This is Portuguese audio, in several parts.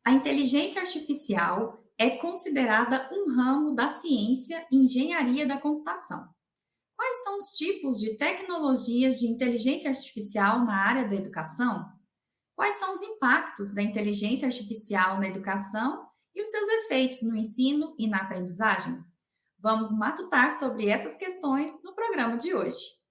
A inteligência artificial é considerada um ramo da ciência e engenharia da computação. Quais são os tipos de tecnologias de inteligência artificial na área da educação? Quais são os impactos da inteligência artificial na educação e os seus efeitos no ensino e na aprendizagem? Vamos matutar sobre essas questões no programa de hoje.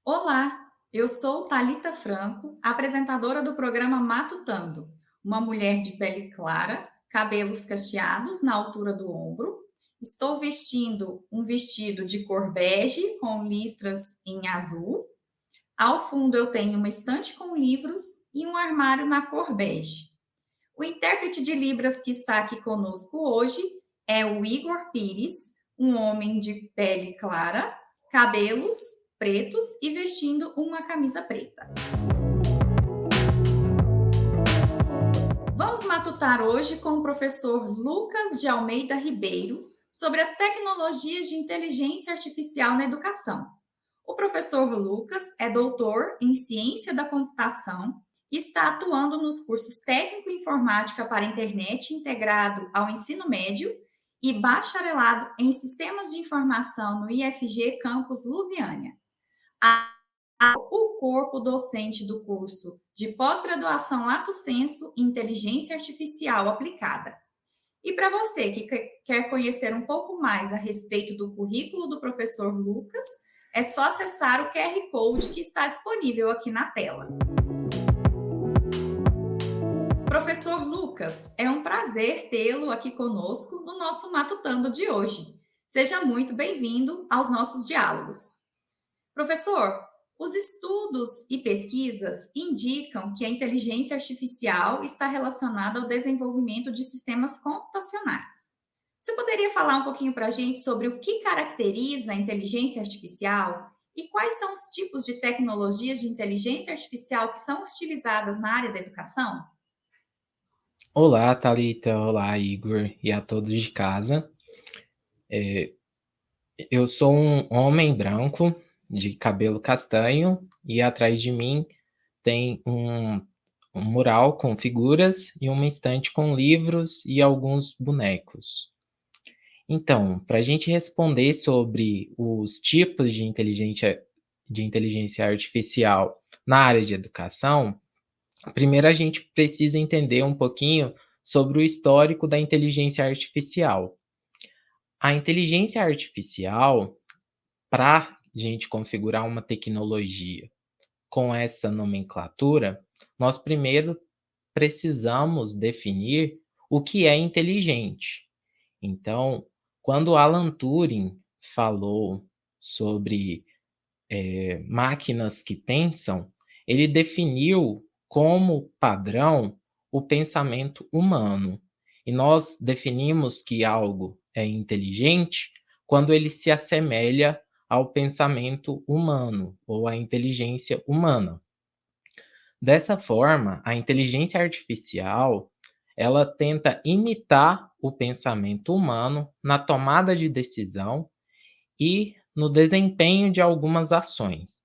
Olá, eu sou Talita Franco, apresentadora do programa Matutando, uma mulher de pele clara, cabelos cacheados na altura do ombro. Estou vestindo um vestido de cor bege com listras em azul. Ao fundo eu tenho uma estante com livros e um armário na cor bege. O intérprete de Libras que está aqui conosco hoje é o Igor Pires, um homem de pele clara, cabelos pretos e vestindo uma camisa preta. Vamos matutar hoje com o professor Lucas de Almeida Ribeiro sobre as tecnologias de inteligência artificial na educação. O professor Lucas é doutor em ciência da computação e está atuando nos cursos técnico em informática para a internet integrado ao ensino médio e bacharelado em sistemas de informação no IFG Campus Lusiânia. O corpo docente do curso de pós-graduação Lato Sensu em Inteligência Artificial Aplicada. E para você que quer conhecer um pouco mais a respeito do currículo do professor Lucas, é só acessar o QR Code que está disponível aqui na tela. Professor Lucas, é um prazer tê-lo aqui conosco no nosso Matutando de hoje. Seja muito bem-vindo aos nossos diálogos. Professor, os estudos e pesquisas indicam que a inteligência artificial está relacionada ao desenvolvimento de sistemas computacionais. Você poderia falar um pouquinho para a gente sobre o que caracteriza a inteligência artificial e quais são os tipos de tecnologias de inteligência artificial que são utilizadas na área da educação? Olá, Thalita. Olá, Igor, e a todos de casa. Eu sou um homem branco de cabelo castanho e atrás de mim tem um mural com figuras e uma estante com livros e alguns bonecos. Então, para a gente responder sobre os tipos de inteligência artificial na área de educação, primeiro a gente precisa entender um pouquinho sobre o histórico da inteligência artificial. A inteligência artificial, para a gente configurar uma tecnologia com essa nomenclatura, nós primeiro precisamos definir o que é inteligente. Então, quando Alan Turing falou sobre máquinas que pensam, ele definiu como padrão o pensamento humano. E nós definimos que algo é inteligente quando ele se assemelha ao pensamento humano ou à inteligência humana. Dessa forma, a inteligência artificial, ela tenta imitar o pensamento humano na tomada de decisão e no desempenho de algumas ações.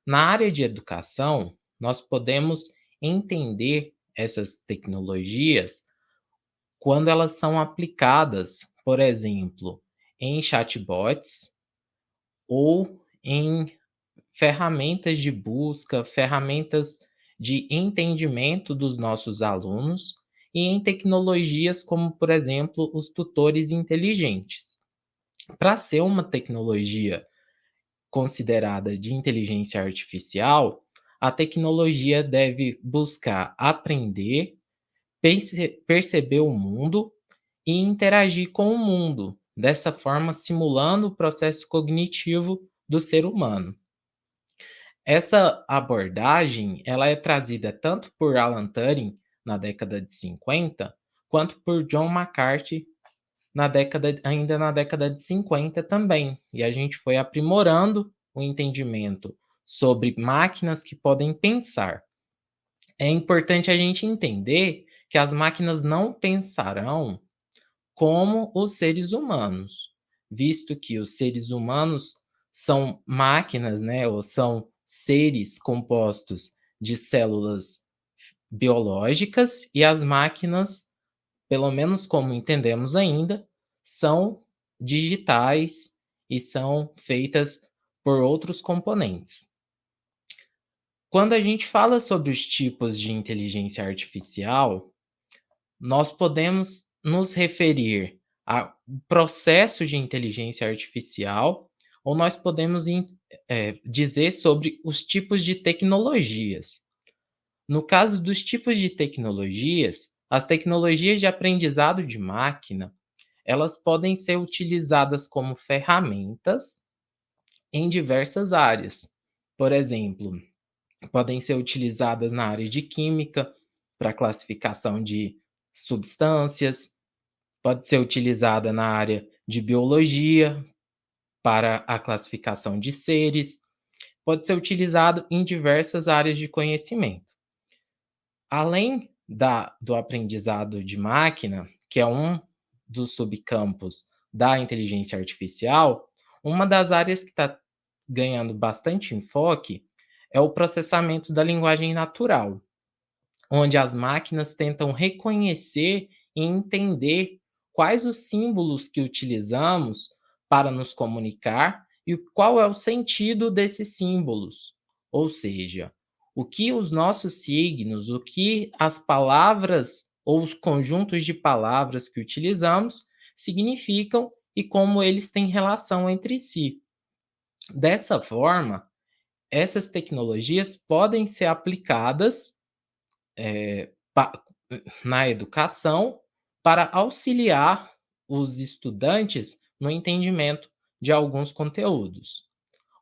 Na área de educação, nós podemos entender essas tecnologias quando elas são aplicadas, por exemplo, em chatbots ou em ferramentas de busca, ferramentas de entendimento dos nossos alunos e em tecnologias como, por exemplo, os tutores inteligentes. Para ser uma tecnologia considerada de inteligência artificial, a tecnologia deve buscar aprender, perceber o mundo e interagir com o mundo, dessa forma simulando o processo cognitivo do ser humano. Essa abordagem, ela é trazida tanto por Alan Turing na década de 50, quanto por John McCarthy ainda na década de 50 também. E a gente foi aprimorando o entendimento sobre máquinas que podem pensar. É importante a gente entender que as máquinas não pensarão como os seres humanos, visto que os seres humanos são máquinas, né, ou são seres compostos de células biológicas e as máquinas, pelo menos como entendemos ainda, são digitais e são feitas por outros componentes. Quando a gente fala sobre os tipos de inteligência artificial, nós podemos nos referir ao processo de inteligência artificial, ou nós podemos dizer sobre os tipos de tecnologias. No caso dos tipos de tecnologias, as tecnologias de aprendizado de máquina, elas podem ser utilizadas como ferramentas em diversas áreas. Por exemplo, podem ser utilizadas na área de química, para classificação de substâncias, pode ser utilizada na área de biologia, para a classificação de seres, pode ser utilizado em diversas áreas de conhecimento. Além do aprendizado de máquina, que é um dos subcampos da inteligência artificial, uma das áreas que está ganhando bastante enfoque é o processamento da linguagem natural, onde as máquinas tentam reconhecer e entender quais os símbolos que utilizamos para nos comunicar e qual é o sentido desses símbolos. Ou seja, o que os nossos signos, o que as palavras ou os conjuntos de palavras que utilizamos significam e como eles têm relação entre si. Dessa forma, essas tecnologias podem ser aplicadas pa na educação, para auxiliar os estudantes no entendimento de alguns conteúdos.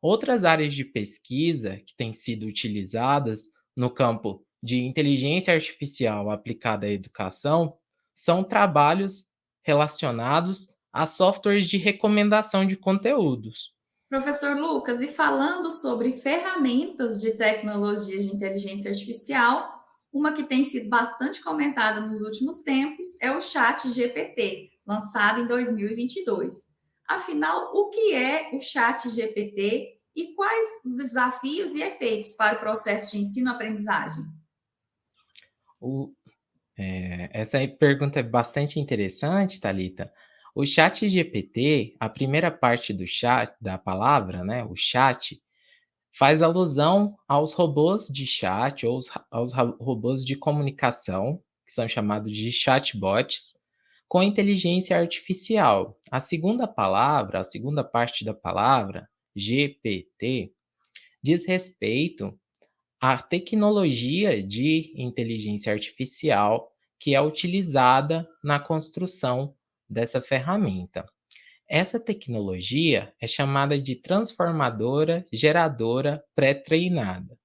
Outras áreas de pesquisa que têm sido utilizadas no campo de inteligência artificial aplicada à educação são trabalhos relacionados a softwares de recomendação de conteúdos. Professor Lucas, e falando sobre ferramentas de tecnologias de inteligência artificial, uma que tem sido bastante comentada nos últimos tempos é o Chat GPT, lançado em 2022. Afinal, o que é o Chat GPT e quais os desafios e efeitos para o processo de ensino-aprendizagem? O Essa aí pergunta é bastante interessante, Thalita. O chat GPT, a primeira parte do chat, da palavra, né, o chat, faz alusão aos robôs de chat ou robôs de comunicação, que são chamados de chatbots, com inteligência artificial. A segunda parte da palavra, GPT, diz respeito a tecnologia de inteligência artificial que é utilizada na construção dessa ferramenta. Essa tecnologia é chamada de transformadora geradora pré-treinada.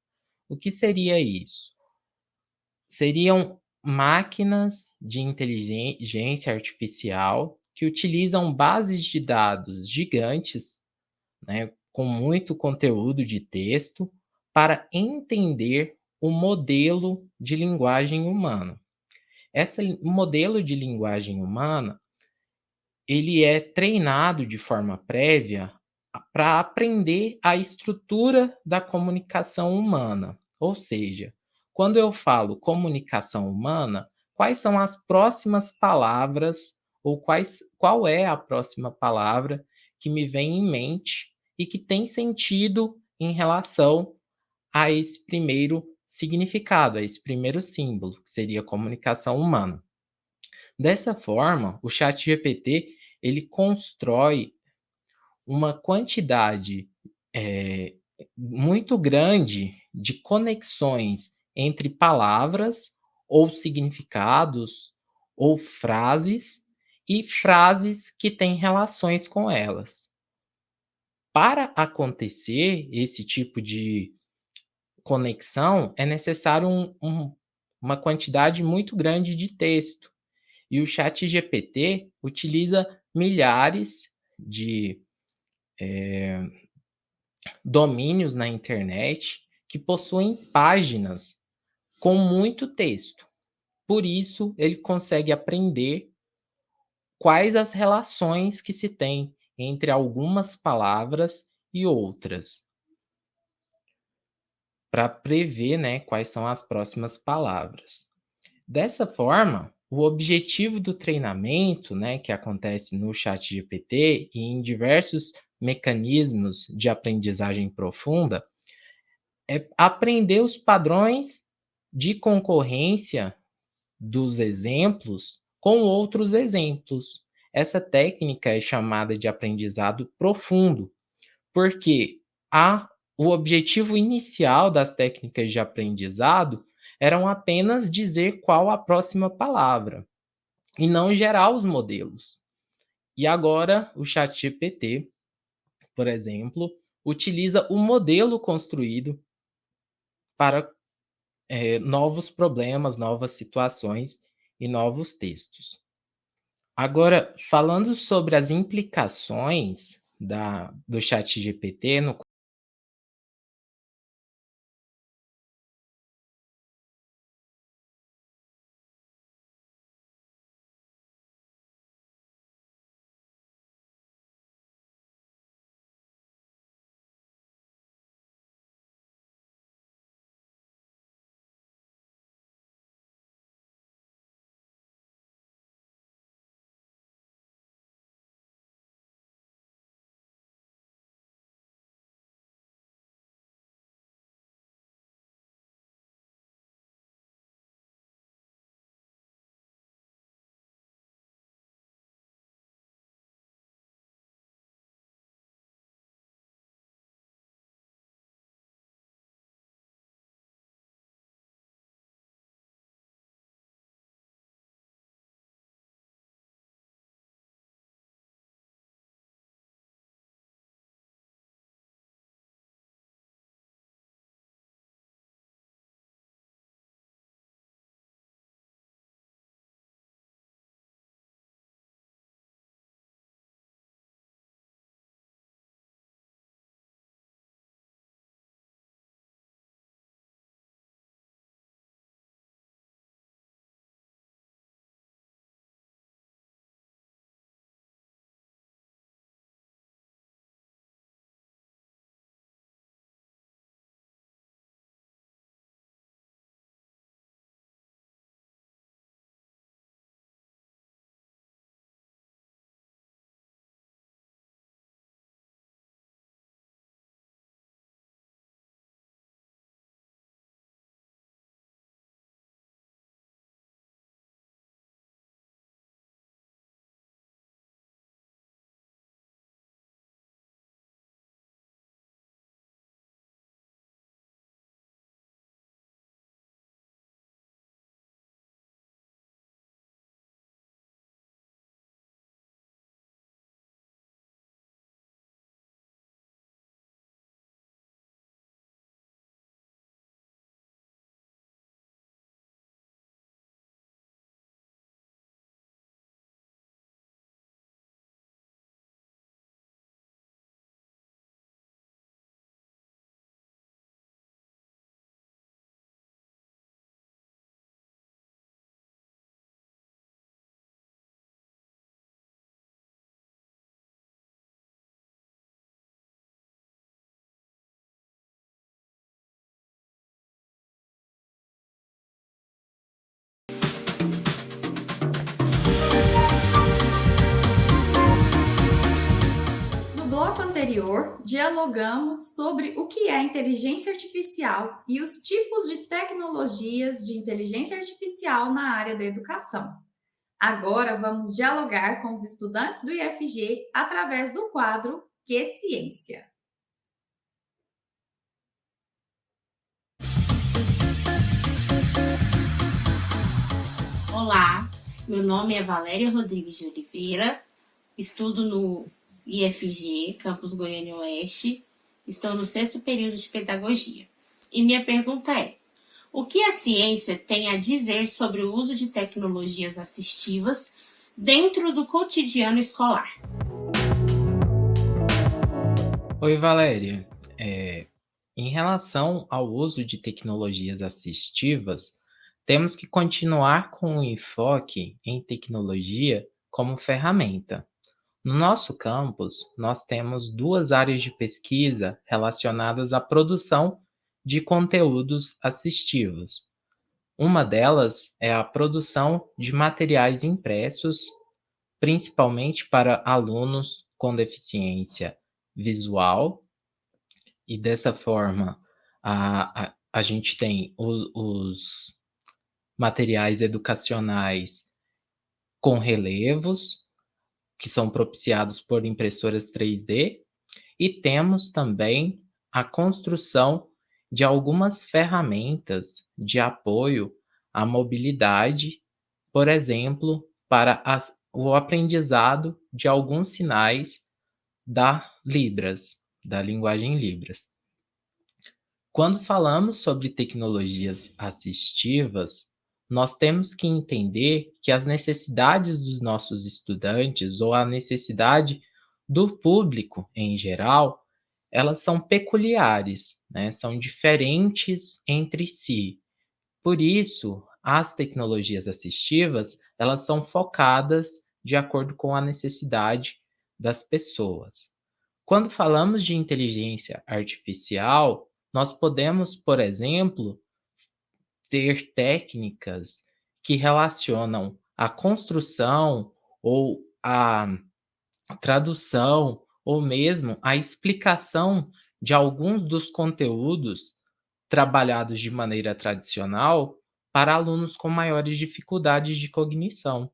O que seria isso? Seriam máquinas de inteligência artificial que utilizam bases de dados gigantes, né, com muito conteúdo de texto, para entender o modelo de linguagem humana. Esse modelo de linguagem humana, ele é treinado de forma prévia para aprender a estrutura da comunicação humana. Ou seja, quando eu falo comunicação humana, quais são as próximas palavras ou qual é a próxima palavra que me vem em mente e que tem sentido em relação a esse primeiro significado, a esse primeiro símbolo, que seria comunicação humana. Dessa forma, o ChatGPT ele constrói uma quantidade, eh, muito grande de conexões entre palavras, ou significados, ou frases, e frases que têm relações com elas. Para acontecer esse tipo de conexão, é necessário uma quantidade muito grande de texto. E o ChatGPT utiliza milhares de domínios na internet que possuem páginas com muito texto. Por isso, ele consegue aprender quais as relações que se tem entre algumas palavras e outras, para prever, né, quais são as próximas palavras. Dessa forma, o objetivo do treinamento, né, que acontece no ChatGPT e em diversos mecanismos de aprendizagem profunda, é aprender os padrões de concorrência dos exemplos com outros exemplos. Essa técnica é chamada de aprendizado profundo, porque o objetivo inicial das técnicas de aprendizado eram apenas dizer qual a próxima palavra e não gerar os modelos. E agora o ChatGPT, por exemplo, utiliza o modelo construído para novos problemas, novas situações e novos textos. Agora, falando sobre as implicações do ChatGPT no No bloco anterior, dialogamos sobre o que é inteligência artificial e os tipos de tecnologias de inteligência artificial na área da educação. Agora vamos dialogar com os estudantes do IFG através do quadro Que Ciência. Olá, meu nome é Valéria Rodrigues de Oliveira, estudo no IFG, Campus Goiânia Oeste, estou no 6º período de Pedagogia. E minha pergunta é: o que a ciência tem a dizer sobre o uso de tecnologias assistivas dentro do cotidiano escolar? Oi, Valéria. Em relação ao uso de tecnologias assistivas, temos que continuar com o enfoque em tecnologia como ferramenta. No nosso campus, nós temos duas áreas de pesquisa relacionadas à produção de conteúdos assistivos. Uma delas é a produção de materiais impressos, principalmente para alunos com deficiência visual, e dessa forma a gente tem os materiais educacionais com relevos, que são propiciados por impressoras 3D, e temos também a construção de algumas ferramentas de apoio à mobilidade, por exemplo, para o aprendizado de alguns sinais da Libras, da linguagem Libras. Quando falamos sobre tecnologias assistivas, nós temos que entender que as necessidades dos nossos estudantes ou a necessidade do público em geral, elas são peculiares, né? São diferentes entre si. Por isso, as tecnologias assistivas, elas são focadas de acordo com a necessidade das pessoas. Quando falamos de inteligência artificial, nós podemos, por exemplo, ter técnicas que relacionam a construção ou a tradução ou mesmo a explicação de alguns dos conteúdos trabalhados de maneira tradicional para alunos com maiores dificuldades de cognição.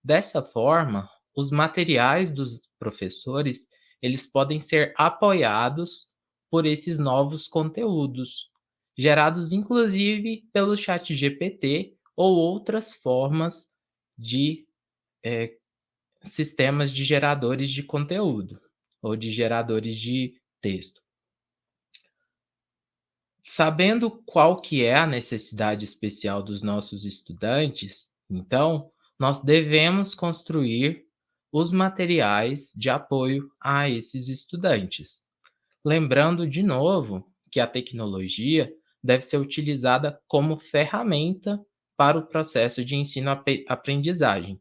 Dessa forma, os materiais dos professores, eles podem ser apoiados por esses novos conteúdos, gerados inclusive pelo ChatGPT ou outras formas de sistemas de geradores de conteúdo ou de geradores de texto. Sabendo qual que é a necessidade especial dos nossos estudantes, então, nós devemos construir os materiais de apoio a esses estudantes. Lembrando de novo que a tecnologia deve ser utilizada como ferramenta para o processo de ensino-aprendizagem.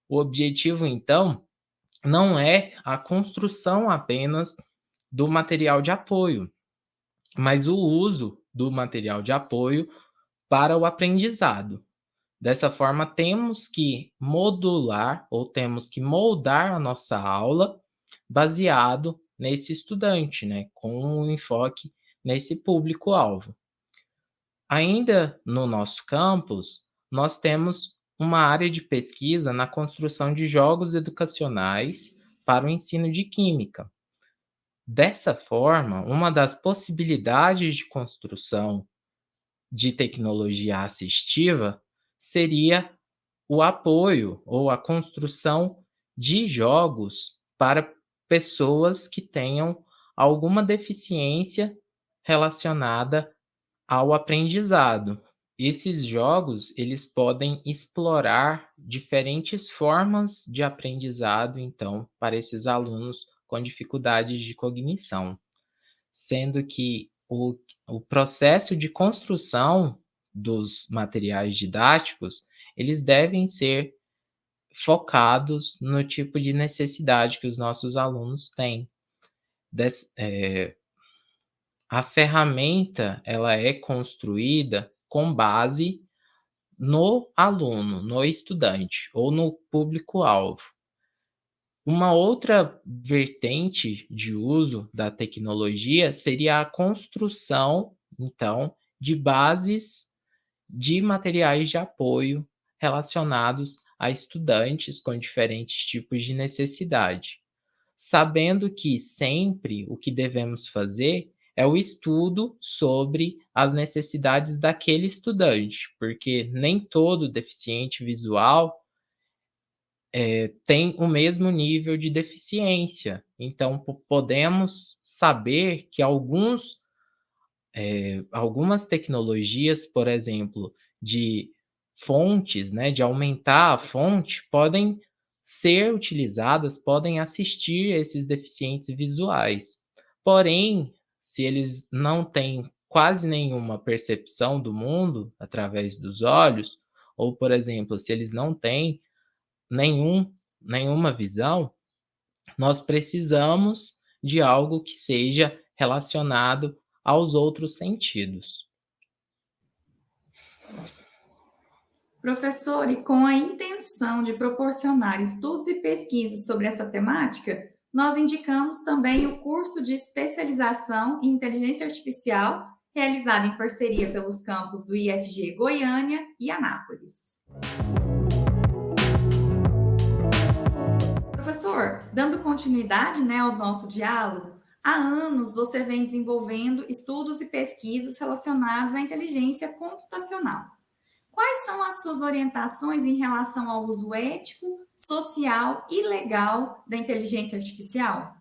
O objetivo, então, não é a construção apenas do material de apoio, mas o uso do material de apoio para o aprendizado. Dessa forma, temos que modular ou temos que moldar a nossa aula baseado nesse estudante, né, com um enfoque nesse público-alvo. Ainda no nosso campus, nós temos uma área de pesquisa na construção de jogos educacionais para o ensino de química. Dessa forma, uma das possibilidades de construção de tecnologia assistiva seria o apoio ou a construção de jogos para pessoas que tenham alguma deficiência relacionada ao aprendizado. Esses jogos, eles podem explorar diferentes formas de aprendizado, então, para esses alunos com dificuldades de cognição, sendo que o processo de construção dos materiais didáticos, eles devem ser focados no tipo de necessidade que os nossos alunos têm. A ferramenta, ela é construída com base no aluno, no estudante ou no público-alvo. Uma outra vertente de uso da tecnologia seria a construção, então, de bases de materiais de apoio relacionados a estudantes com diferentes tipos de necessidade, sabendo que sempre o que devemos fazer é o estudo sobre as necessidades daquele estudante, porque nem todo deficiente visual tem o mesmo nível de deficiência. Então, podemos saber que algumas tecnologias, por exemplo, de fontes, né, de aumentar a fonte, podem ser utilizadas, podem assistir esses deficientes visuais. Porém, se eles não têm quase nenhuma percepção do mundo através dos olhos, ou, por exemplo, se eles não têm nenhum nenhuma visão, nós precisamos de algo que seja relacionado aos outros sentidos. Professor, e com a intenção de proporcionar estudos e pesquisas sobre essa temática, nós indicamos também o curso de especialização em inteligência artificial, realizado em parceria pelos campos do IFG Goiânia e Anápolis. Professor, dando continuidade, né, ao nosso diálogo, há anos você vem desenvolvendo estudos e pesquisas relacionados à inteligência computacional. Quais são as suas orientações em relação ao uso ético, social e legal da inteligência artificial?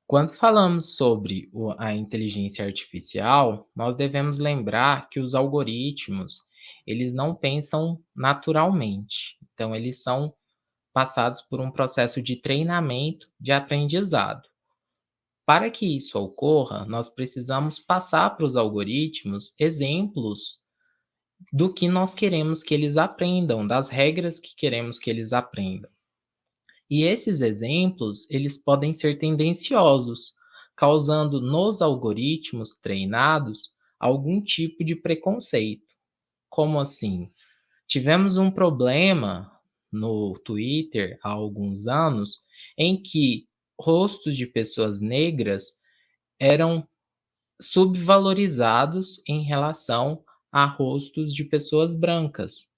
Quando falamos sobre a inteligência artificial, nós devemos lembrar que os algoritmos, eles não pensam naturalmente. Então, eles são passados por um processo de treinamento de aprendizado. Para que isso ocorra, nós precisamos passar para os algoritmos exemplos do que nós queremos que eles aprendam, das regras que queremos que eles aprendam. E esses exemplos, eles podem ser tendenciosos, causando nos algoritmos treinados algum tipo de preconceito. Como assim? Tivemos um problema no Twitter há alguns anos em que rostos de pessoas negras eram subvalorizados em relação a rostos de pessoas brancas.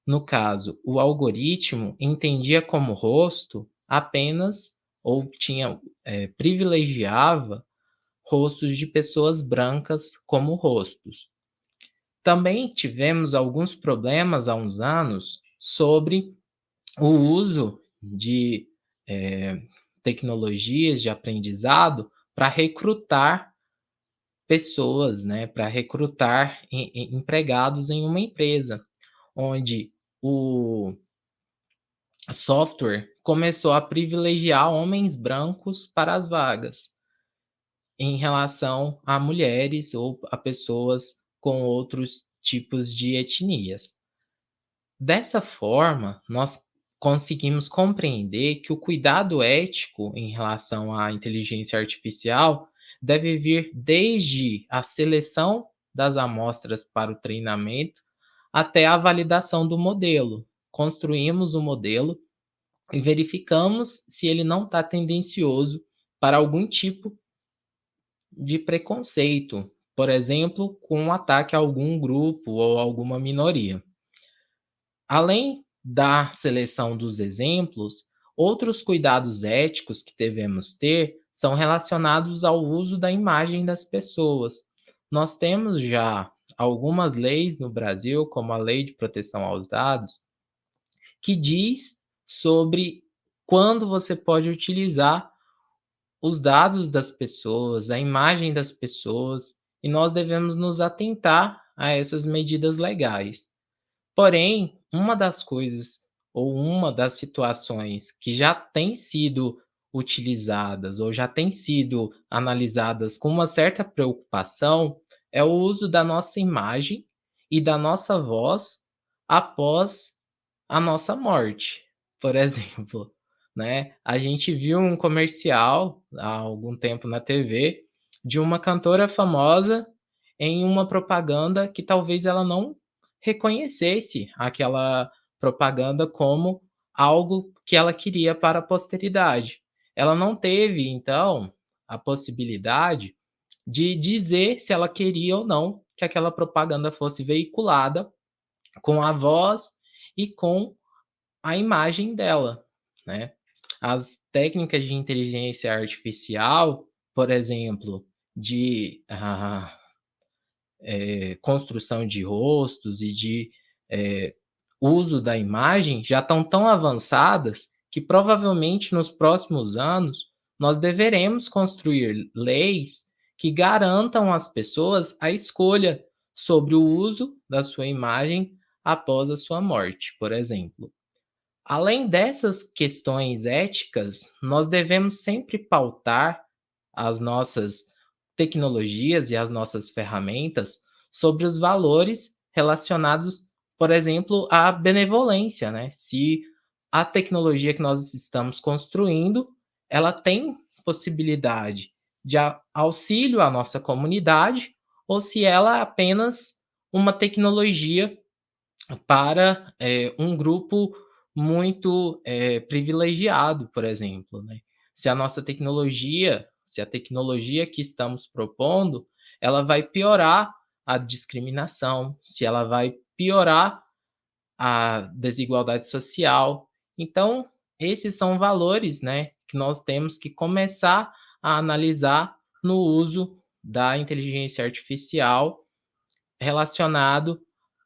No caso, o algoritmo entendia como rosto apenas ou privilegiava rostos de pessoas brancas como rostos. Também tivemos alguns problemas há uns anos sobre o uso de tecnologias de aprendizado para recrutar pessoas, né, para recrutar empregados em uma empresa, onde o software começou a privilegiar homens brancos para as vagas, em relação a mulheres ou a pessoas com outros tipos de etnias. Dessa forma, nós conseguimos compreender que o cuidado ético em relação à inteligência artificial deve vir desde a seleção das amostras para o treinamento até a validação do modelo. Construímos o modelo e verificamos se ele não está tendencioso para algum tipo de preconceito, por exemplo, com um ataque a algum grupo ou alguma minoria. Além da seleção dos exemplos, outros cuidados éticos que devemos ter são relacionados ao uso da imagem das pessoas. Nós temos já algumas leis no Brasil, como a Lei de Proteção aos Dados, que diz sobre quando você pode utilizar os dados das pessoas, a imagem das pessoas, e nós devemos nos atentar a essas medidas legais. Porém, uma das coisas ou uma das situações que já tem sido utilizadas ou já tem sido analisadas com uma certa preocupação é o uso da nossa imagem e da nossa voz após a nossa morte. Por exemplo, né, a gente viu um comercial há algum tempo na TV de uma cantora famosa em uma propaganda que talvez ela não reconhecesse aquela propaganda como algo que ela queria para a posteridade. Ela não teve, então, a possibilidade de dizer se ela queria ou não que aquela propaganda fosse veiculada com a voz e com a imagem dela, né. As técnicas de inteligência artificial, por exemplo, de construção de rostos e de uso da imagem já estão tão avançadas que provavelmente nos próximos anos nós deveremos construir leis que garantam às pessoas a escolha sobre o uso da sua imagem após a sua morte, por exemplo. Além dessas questões éticas, nós devemos sempre pautar as nossas tecnologias e as nossas ferramentas sobre os valores relacionados, por exemplo, à benevolência, né? Se a tecnologia que nós estamos construindo, ela tem possibilidade de auxílio à nossa comunidade, ou se ela é apenas uma tecnologia para, um grupo muito, privilegiado, por exemplo, né. Se a tecnologia que estamos propondo, ela vai piorar a discriminação, se ela vai piorar a desigualdade social. Então, esses são valores, né, que nós temos que começar a analisar no uso da inteligência artificial relacionado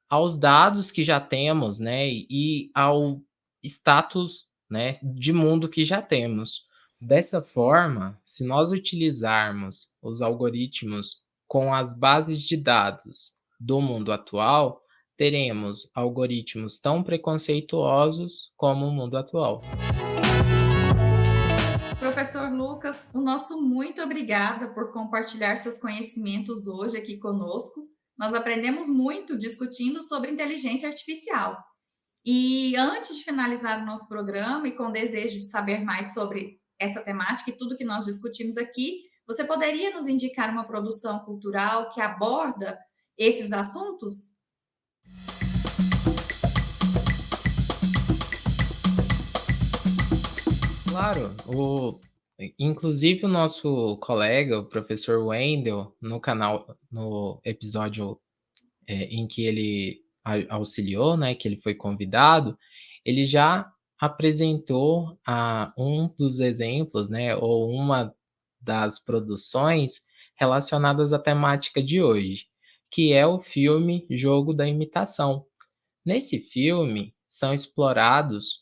aos dados que já temos, né, e ao status, né, de mundo que já temos. Dessa forma, se nós utilizarmos os algoritmos com as bases de dados do mundo atual, teremos algoritmos tão preconceituosos como o mundo atual. Professor Lucas, o nosso muito obrigada por compartilhar seus conhecimentos hoje aqui conosco. Nós aprendemos muito discutindo sobre inteligência artificial. E antes de finalizar o nosso programa e com o desejo de saber mais sobre essa temática e tudo que nós discutimos aqui, você poderia nos indicar uma produção cultural que aborda esses assuntos? Claro, inclusive o nosso colega, o professor Wendel, no episódio, em que ele auxiliou, né, que ele foi convidado, ele já apresentou um dos exemplos, né, ou uma das produções relacionadas à temática de hoje, que é o filme Jogo da Imitação. Nesse filme são explorados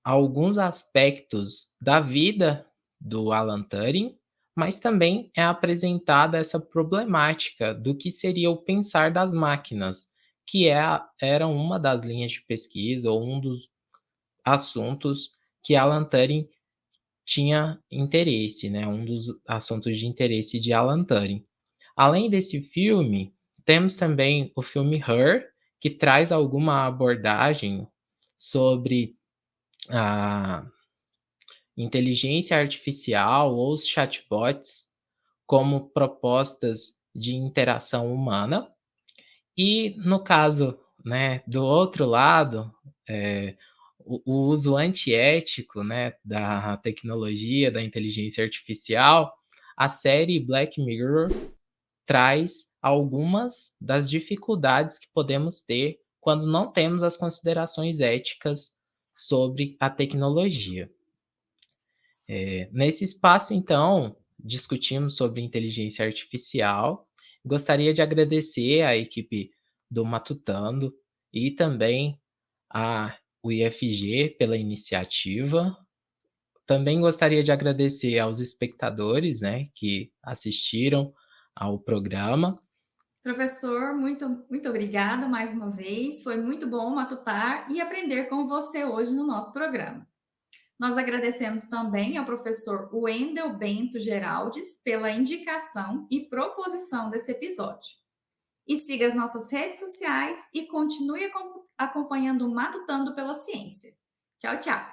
alguns aspectos da vida do Alan Turing, mas também é apresentada essa problemática do que seria o pensar das máquinas, que era uma das linhas de pesquisa ou um dos assuntos que Alan Turing tinha interesse, né, um dos assuntos de interesse de Alan Turing. Além desse filme, temos também o filme Her, que traz alguma abordagem sobre a inteligência artificial ou os chatbots como propostas de interação humana. E no caso, né, do outro lado, o uso antiético, né, da tecnologia, da inteligência artificial, a série Black Mirror traz algumas das dificuldades que podemos ter quando não temos as considerações éticas sobre a tecnologia. Nesse espaço, então, discutimos sobre inteligência artificial. Gostaria de agradecer à equipe do Matutando e também ao IFG pela iniciativa. Também gostaria de agradecer aos espectadores, né, que assistiram ao programa. Professor, muito obrigada mais uma vez. Foi muito bom matutar e aprender com você hoje no nosso programa. Nós agradecemos também ao professor Wendel Bento Geraldes pela indicação e proposição desse episódio. E siga as nossas redes sociais e continue acompanhando o Matutando pela Ciência. Tchau, tchau!